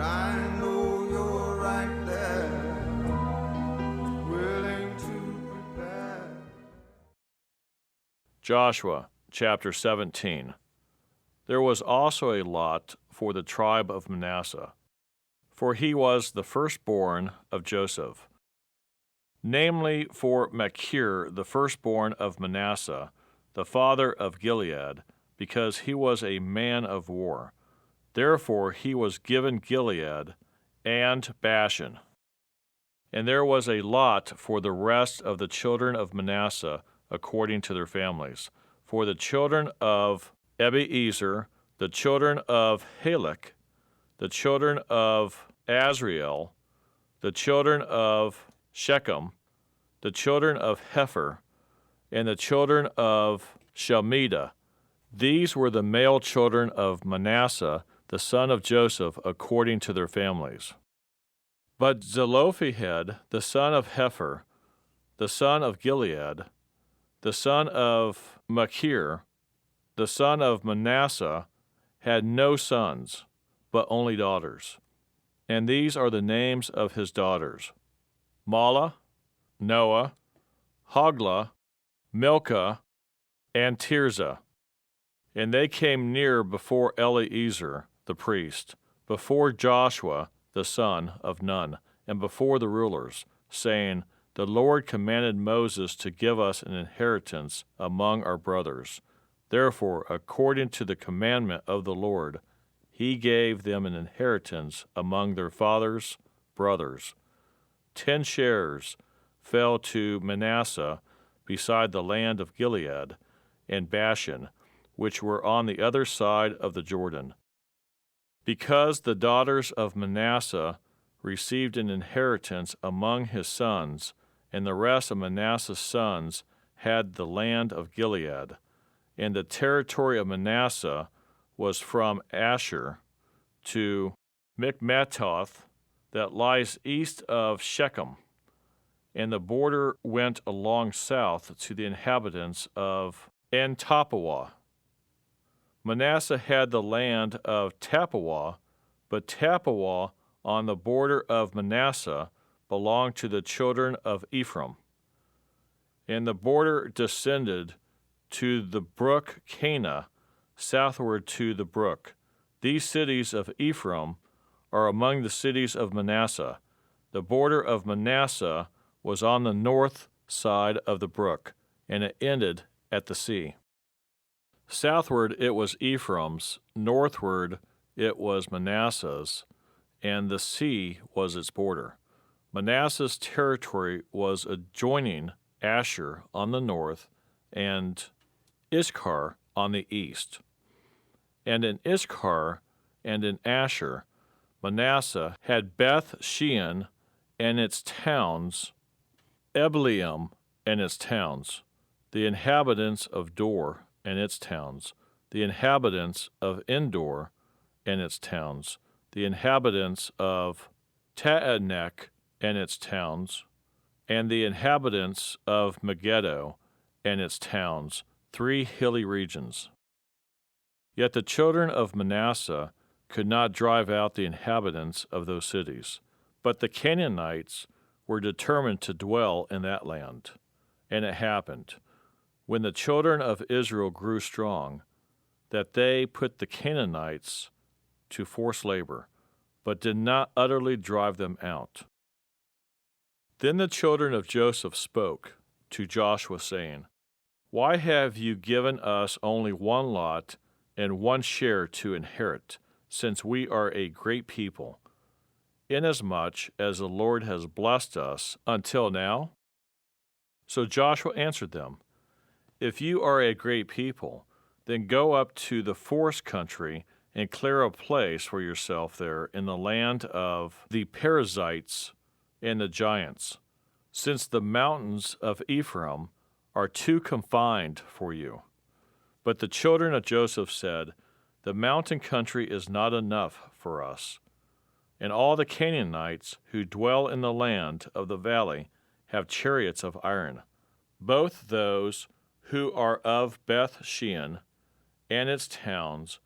I know you're right there, willing to prepare. Joshua chapter 17. There was also a lot for the tribe of Manasseh, for he was the firstborn of Joseph. Namely, for Machir, the firstborn of Manasseh, the father of Gilead, because he was a man of war. Therefore he was given Gilead and Bashan. And there was a lot for the rest of the children of Manasseh according to their families. For the children of Abiezer, the children of Helek, the children of Azriel, the children of Shechem, the children of Hepher, and the children of Shemida. These were the male children of Manasseh, the son of Joseph, according to their families. But Zelophehad, the son of Hepher, the son of Gilead, the son of Machir, the son of Manasseh, had no sons, but only daughters. And these are the names of his daughters: Mahlah, Noah, Hoglah, Milcah, and Tirzah. And they came near before Eleazar the priest, before Joshua the son of Nun, and before the rulers, saying, The Lord commanded Moses to give us an inheritance among our brothers. Therefore, according to the commandment of the Lord, he gave them an inheritance among their fathers' brothers. 10 shares fell to Manasseh beside the land of Gilead and Bashan, which were on the other side of the Jordan. Because the daughters of Manasseh received an inheritance among his sons, and the rest of Manasseh's sons had the land of Gilead, and the territory of Manasseh was from Asher to Michmatoth, that lies east of Shechem, and the border went along south to the inhabitants of En-Tappuah. Manasseh had the land of Tappuah, but Tappuah on the border of Manasseh belonged to the children of Ephraim. And the border descended to the brook Cana, southward to the brook. These cities of Ephraim are among the cities of Manasseh. The border of Manasseh was on the north side of the brook, and it ended at the sea. Southward it was Ephraim's, northward it was Manasseh's, and the sea was its border. Manasseh's territory was adjoining Asher on the north, and Issachar on the east. And in Issachar and in Asher, Manasseh had Beth Shean and its towns, Ebleam and its towns, the inhabitants of Dor and its towns, the inhabitants of Endor and its towns, the inhabitants of Taanach and its towns, and the inhabitants of Megiddo and its towns, 3 hilly regions. Yet the children of Manasseh could not drive out the inhabitants of those cities, but the Canaanites were determined to dwell in that land. And it happened, when the children of Israel grew strong, that they put the Canaanites to forced labor, but did not utterly drive them out. Then the children of Joseph spoke to Joshua, saying, Why have you given us only one lot and one share to inherit, since we are a great people, inasmuch as the Lord has blessed us until now? So Joshua answered them, If you are a great people, then go up to the forest country and clear a place for yourself there in the land of the Perizzites and the giants, since the mountains of Ephraim are too confined for you. But the children of Joseph said, The mountain country is not enough for us, and all the Canaanites who dwell in the land of the valley have chariots of iron, both those who are of Beth Shean and its towns,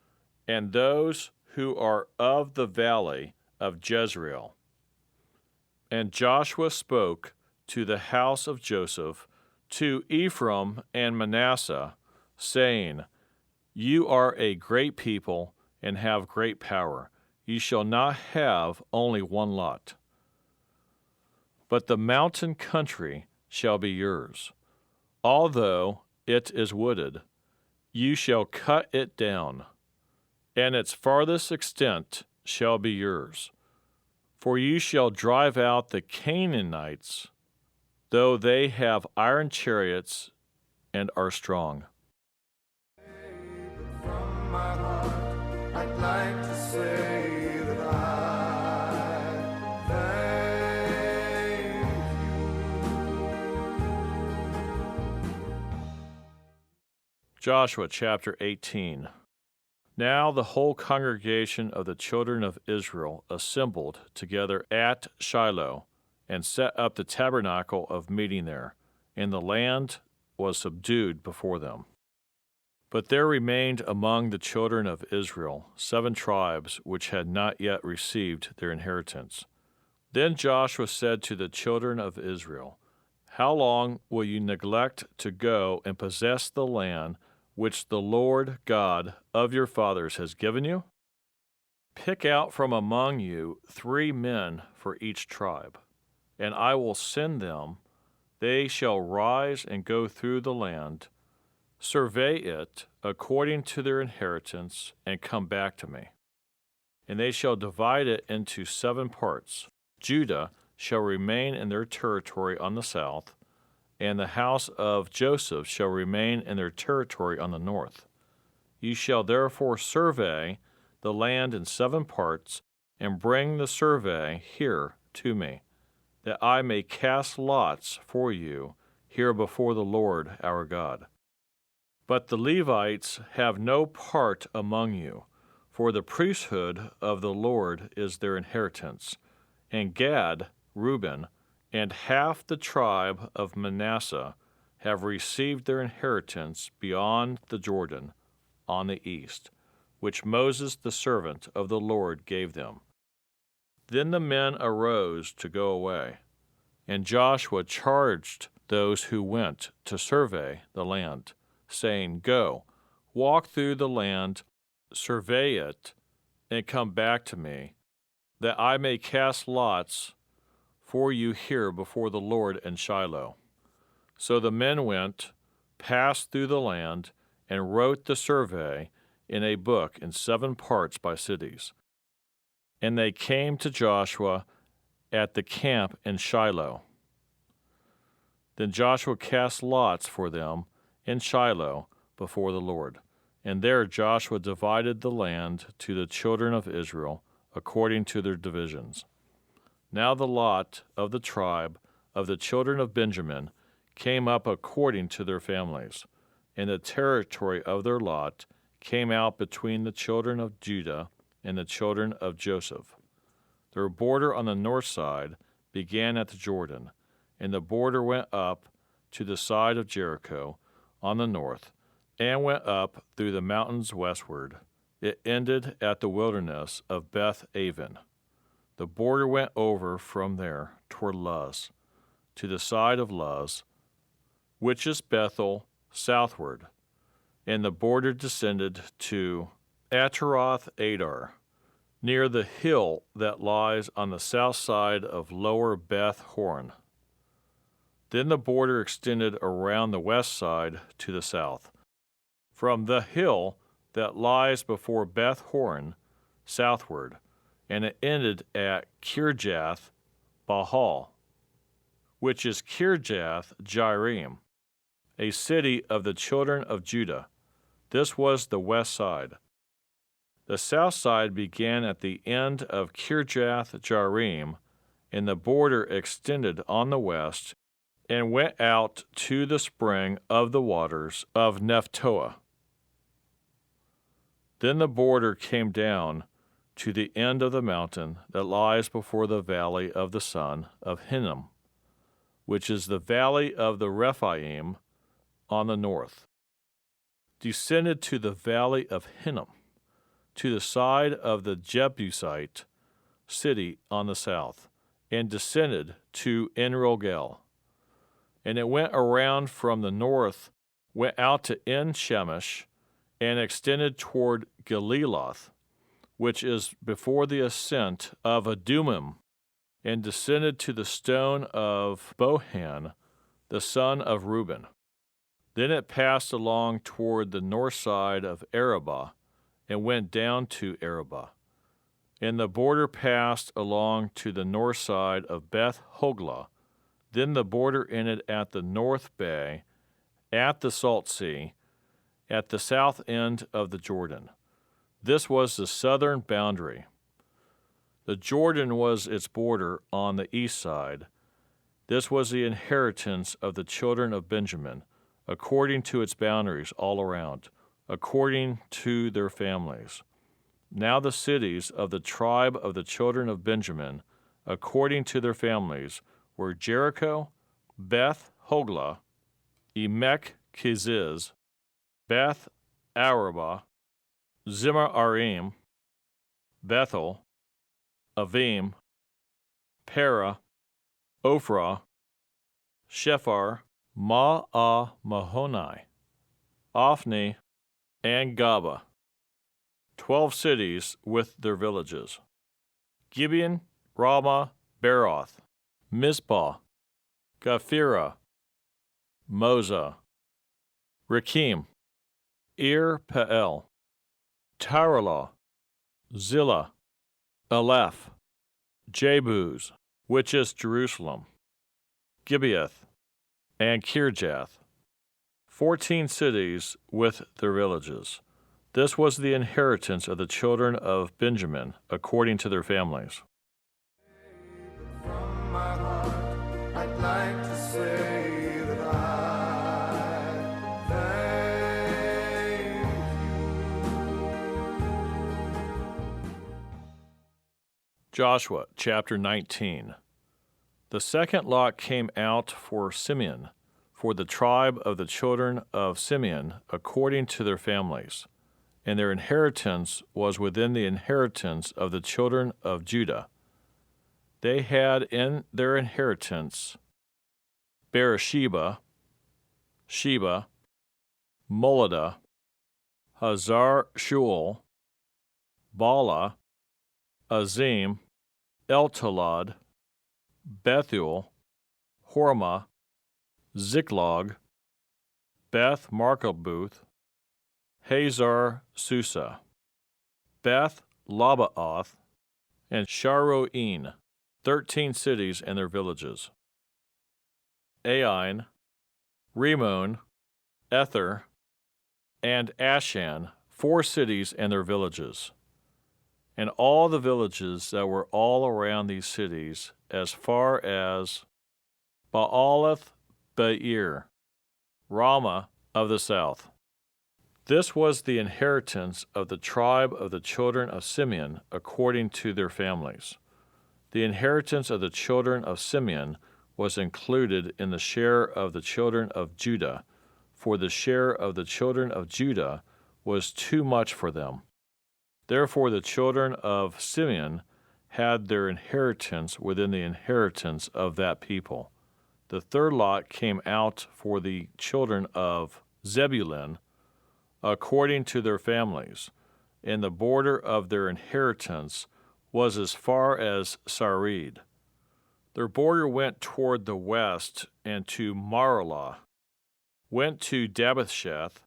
and those who are of the valley of Jezreel. And Joshua spoke to the house of Joseph, to Ephraim and Manasseh, saying, You are a great people and have great power. You shall not have only one lot. But the mountain country shall be yours. Although it is wooded, you shall cut it down, and its farthest extent shall be yours. For you shall drive out the Canaanites, though they have iron chariots and are strong. From my heart, I'd like to say that I thank you. Joshua chapter 18. Now the whole congregation of the children of Israel assembled together at Shiloh, and set up the tabernacle of meeting there, and the land was subdued before them. But there remained among the children of Israel 7 tribes which had not yet received their inheritance. Then Joshua said to the children of Israel, How long will you neglect to go and possess the land which the Lord God of your fathers has given you? Pick out from among you 3 men for each tribe, and I will send them. They shall rise and go through the land, survey it according to their inheritance, and come back to me. And they shall divide it into 7 parts. Judah shall remain in their territory on the south, and the house of Joseph shall remain in their territory on the north. You shall therefore survey the land in 7 parts, and bring the survey here to me, that I may cast lots for you here before the Lord our God. But the Levites have no part among you, for the priesthood of the Lord is their inheritance. And Gad, Reuben, and half the tribe of Manasseh have received their inheritance beyond the Jordan on the east, which Moses the servant of the Lord gave them. Then the men arose to go away, and Joshua charged those who went to survey the land, saying, Go, walk through the land, survey it, and come back to me, that I may cast lots for you here before the Lord in Shiloh. So the men went, passed through the land, and wrote the survey in a book in 7 parts by cities. And they came to Joshua at the camp in Shiloh. Then Joshua cast lots for them in Shiloh before the Lord. And there Joshua divided the land to the children of Israel according to their divisions. Now the lot of the tribe of the children of Benjamin came up according to their families, and the territory of their lot came out between the children of Judah and the children of Joseph. Their border on the north side began at the Jordan, and the border went up to the side of Jericho on the north, and went up through the mountains westward. It ended at the wilderness of Beth-aven. The border went over from there toward Luz, to the side of Luz, which is Bethel, southward, and the border descended to Ataroth Adar, near the hill that lies on the south side of lower Beth Horon. Then the border extended around the west side to the south, from the hill that lies before Beth Horon southward, and it ended at Kirjath Bahal, which is Kirjath Jearim, a city of the children of Judah. This was the west side. The south side began at the end of Kirjath Jearim, and the border extended on the west and went out to the spring of the waters of Nephtoah. Then the border came down to the end of the mountain that lies before the valley of the son of Hinnom, which is the valley of the Rephaim on the north, descended to the valley of Hinnom, to the side of the Jebusite, city on the south, and descended to En-Rogel. And it went around from the north, went out to En-Shemesh, and extended toward Geliloth, which is before the ascent of Adumim, and descended to the stone of Bohan, the son of Reuben. Then it passed along toward the north side of Arabah, and went down to Arabah. And the border passed along to the north side of Beth Hoglah. Then the border ended at the north bay, at the Salt Sea, at the south end of the Jordan. This was the southern boundary. The Jordan was its border on the east side. This was the inheritance of the children of Benjamin, according to its boundaries all around, according to their families. Now the cities of the tribe of the children of Benjamin, according to their families, were Jericho, Beth Hoglah, Emek Keziz, Beth Arabah, Zimmer-Arim, Bethel, Avim, Para, Ophrah, Shephar, Ma'ah-Mahonai, Ophni, and Gaba, 12 cities with their villages. Gibeon, Ramah, Beroth, Mizpah, Gaphirah, Moza, Rekem, Ir-Peel, Taralah, Zillah, Aleph, Jebus, which is Jerusalem, Gibeath, and Kirjath, 14 cities with their villages. This was the inheritance of the children of Benjamin, according to their families. From my heart, I'd like to say that I thank you. Joshua chapter 19. The second lot came out for Simeon, for the tribe of the children of Simeon, according to their families. And their inheritance was within the inheritance of the children of Judah. They had in their inheritance Beersheba, Sheba, Moladah, Hazar-Shual, Bala, Azim, Eltolad, Bethuel, Hormah, Ziklag, Beth Markaboth, Hazar Susa, Beth Labaoth, and Sharoin, 13 cities and their villages. Ain, Rimmon, Ether, and Ashan, 4 cities and their villages. And all the villages that were all around these cities, as far as Baalath Beir, Ramah of the south. This was the inheritance of the tribe of the children of Simeon, according to their families. The inheritance of the children of Simeon was included in the share of the children of Judah, for the share of the children of Judah was too much for them. Therefore the children of Simeon had their inheritance within the inheritance of that people. The third lot came out for the children of Zebulun, according to their families, and the border of their inheritance was as far as Sarid. Their border went toward the west and to Maralah, went to Dabbethsheth,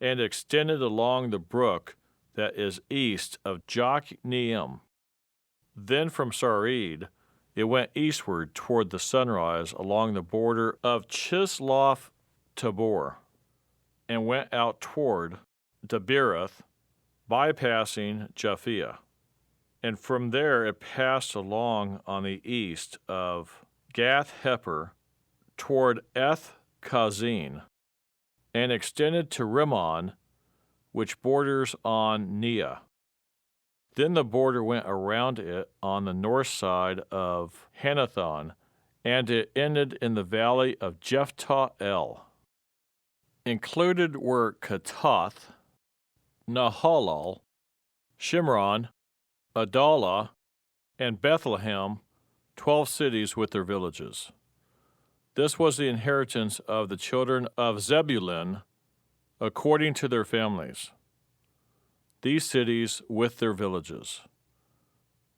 and extended along the brook that is east of Jokneam. Then from Sarid it went eastward toward the sunrise along the border of Chisloth Tabor, and went out toward Dabirath, bypassing Japhia. And from there it passed along on the east of Gath-Hepher toward Eth-Kazin, and extended to Rimmon, which borders on Neah. Then the border went around it on the north side of Hanathon, and it ended in the valley of Jephthah-El. Included were Katath, Nahalal, Shimron, Adalah, and Bethlehem, 12 cities with their villages. This was the inheritance of the children of Zebulun, according to their families. These cities with their villages.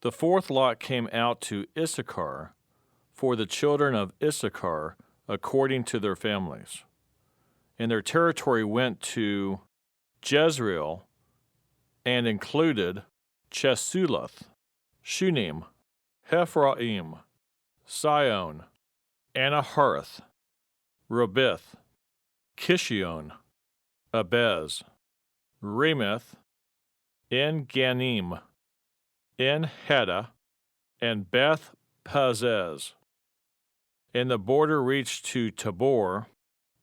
The fourth lot came out to Issachar, for the children of Issachar, according to their families. And their territory went to Jezreel, and included Chesulloth, Shunem, Hephraim, Sion, Anaharath, Rabith, Kishion, Abez, Remeth, En-Ganim, En-Heda, and Beth Pazez. And the border reached to Tabor,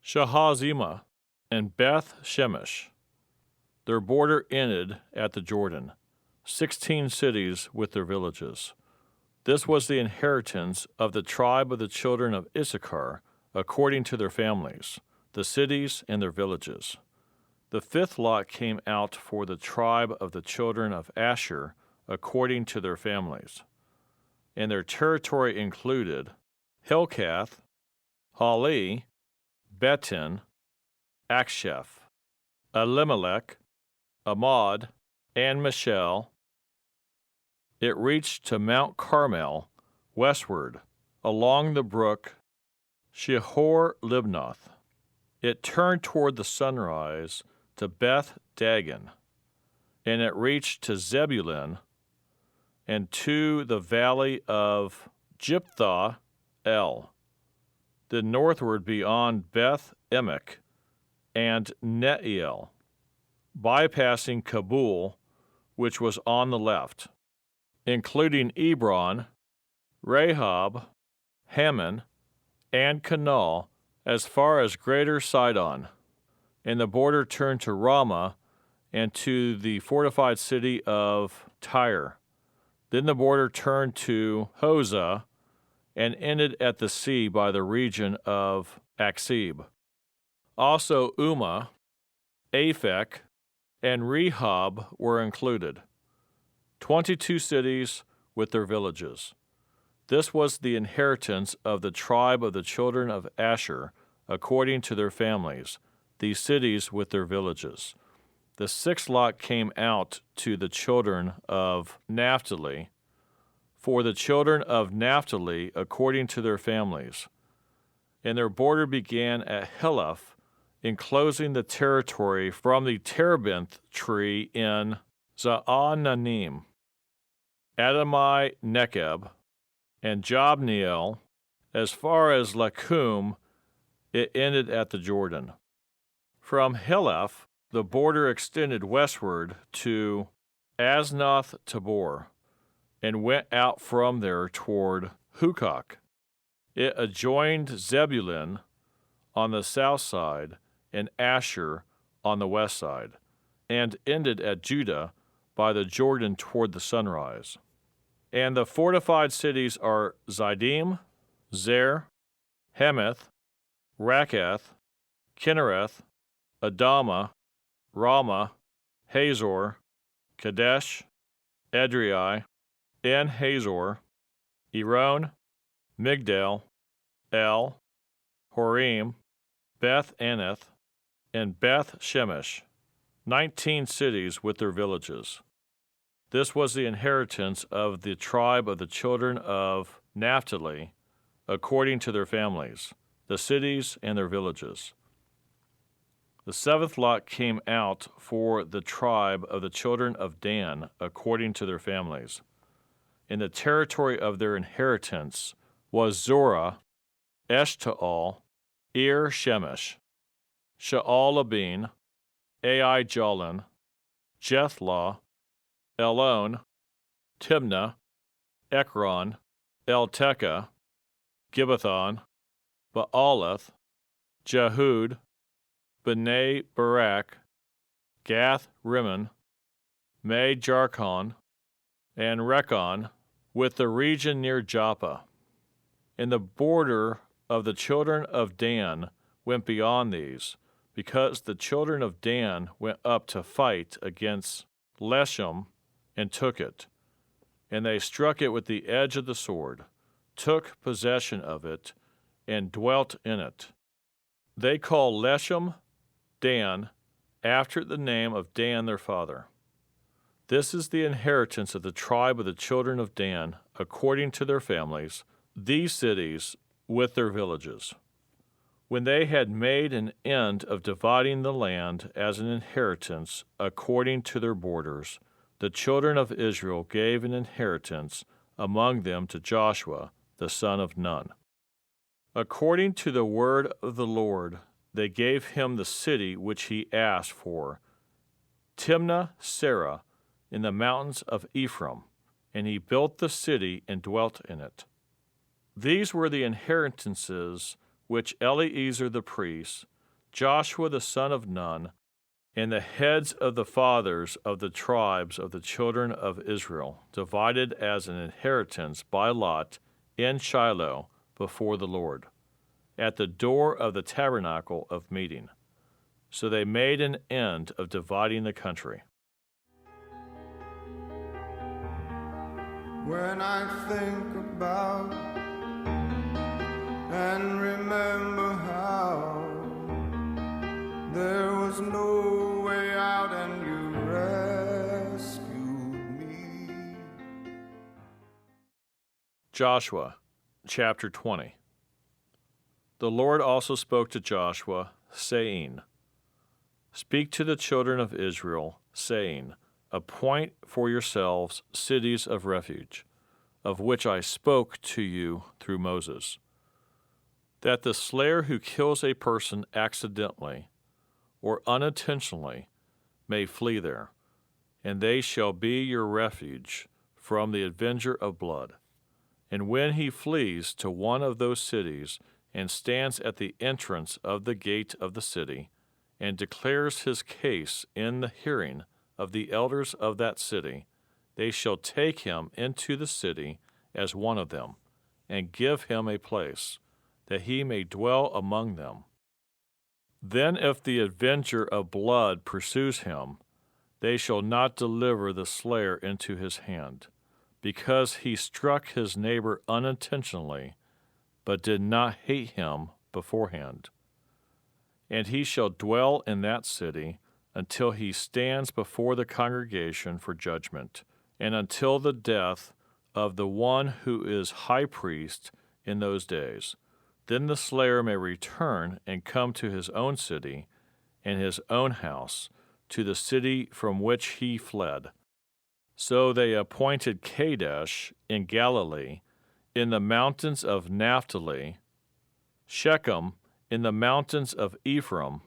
Shahazimah, and Beth Shemesh. Their border ended at the Jordan, 16 cities with their villages. This was the inheritance of the tribe of the children of Issachar, according to their families, the cities and their villages. The fifth lot came out for the tribe of the children of Asher, according to their families. And their territory included Helkath, Hali, Betin, Aksheph, Elimelech, Amad, and Michelle. It reached to Mount Carmel, westward, along the brook Shihor-Libnath. It turned toward the sunrise to Beth Dagon, and it reached to Zebulun, and to the valley of Jephthah-El, then northward beyond Beth Emek and Neiel, bypassing Kabul, which was on the left, including Ebron, Rehob, Hammon, and Canal, as far as Greater Sidon, and the border turned to Ramah and to the fortified city of Tyre. Then the border turned to Hosah and ended at the sea by the region of Aksib. Also Ummah, Aphek, and Rehob were included, 22 cities with their villages. This was the inheritance of the tribe of the children of Asher, according to their families, these cities with their villages. The sixth lot came out to the children of Naphtali, for the children of Naphtali according to their families. And their border began at Heleph, enclosing the territory from the terebinth tree in Zaananim, Adamai Nekeb, and Jabneel, as far as Lakum. It ended at the Jordan. From Heleph, the border extended westward to Aznoth Tabor, and went out from there toward Hukok. It adjoined Zebulun on the south side and Asher on the west side, and ended at Judah by the Jordan toward the sunrise. And the fortified cities are Zidim, Zer, Hemath, Rakath, Kinnereth, Adama, Ramah, Hazor, Kadesh, Edrei, En Hazor, Eron, Migdal, El, Horim, Beth Anath, and Beth Shemesh, 19 cities with their villages. This was the inheritance of the tribe of the children of Naphtali, according to their families, the cities and their villages. The seventh lot came out for the tribe of the children of Dan, according to their families. And the territory of their inheritance was Zorah, Eshtaol, Shemesh, Sha'al-Labin, Ai-Jalon, Jethlah, Elon, Timnah, Ekron, Eltekeh, Gibbethon, Baalath, Jehud, B'nai Barak, Gath Rimmon, Me Jarkon, and Rekon, with the region near Joppa. And the border of the children of Dan went beyond these, because the children of Dan went up to fight against Leshem and took it. And they struck it with the edge of the sword, took possession of it, and dwelt in it. They called Leshem Dan, after the name of Dan their father. This is the inheritance of the tribe of the children of Dan, according to their families, these cities with their villages. When they had made an end of dividing the land as an inheritance according to their borders, the children of Israel gave an inheritance among them to Joshua, the son of Nun. According to the word of the Lord, they gave him the city which he asked for, Timnah-Serah, in the mountains of Ephraim, and he built the city and dwelt in it. These were the inheritances which Eleazar the priest, Joshua the son of Nun, and the heads of the fathers of the tribes of the children of Israel divided as an inheritance by lot in Shiloh before the Lord, at the door of the tabernacle of meeting. So they made an end of dividing the country. When I think about and remember how there was no way out and you rescued me. Joshua, chapter 20. The Lord also spoke to Joshua, saying, Speak to the children of Israel, saying, Appoint for yourselves cities of refuge, of which I spoke to you through Moses, that the slayer who kills a person accidentally or unintentionally may flee there, and they shall be your refuge from the avenger of blood. And when he flees to one of those cities and stands at the entrance of the gate of the city and declares his case in the hearing of the elders of that city, they shall take him into the city as one of them, and give him a place, that he may dwell among them. Then if the avenger of blood pursues him, they shall not deliver the slayer into his hand, because he struck his neighbor unintentionally, but did not hate him beforehand. And he shall dwell in that city until he stands before the congregation for judgment, and until the death of the one who is high priest in those days. Then the slayer may return and come to his own city and his own house, to the city from which he fled. So they appointed Kadesh in Galilee, in the mountains of Naphtali, Shechem in the mountains of Ephraim,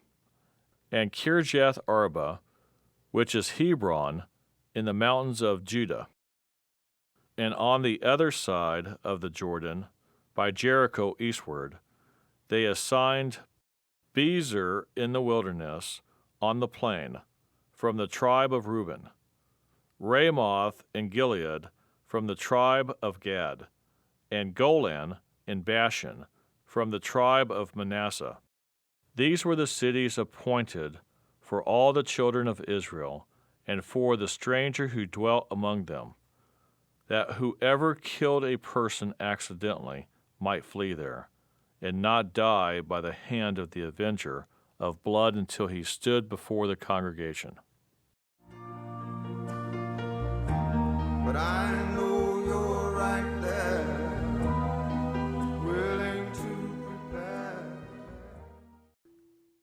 and Kirjath Arba, which is Hebron, in the mountains of Judah. And on the other side of the Jordan, by Jericho eastward, they assigned Bezer in the wilderness on the plain, from the tribe of Reuben, Ramoth in Gilead from the tribe of Gad, and Golan in Bashan from the tribe of Manasseh. These were the cities appointed for all the children of Israel, and for the stranger who dwelt among them, that whoever killed a person accidentally might flee there, and not die by the hand of the avenger of blood until he stood before the congregation. But I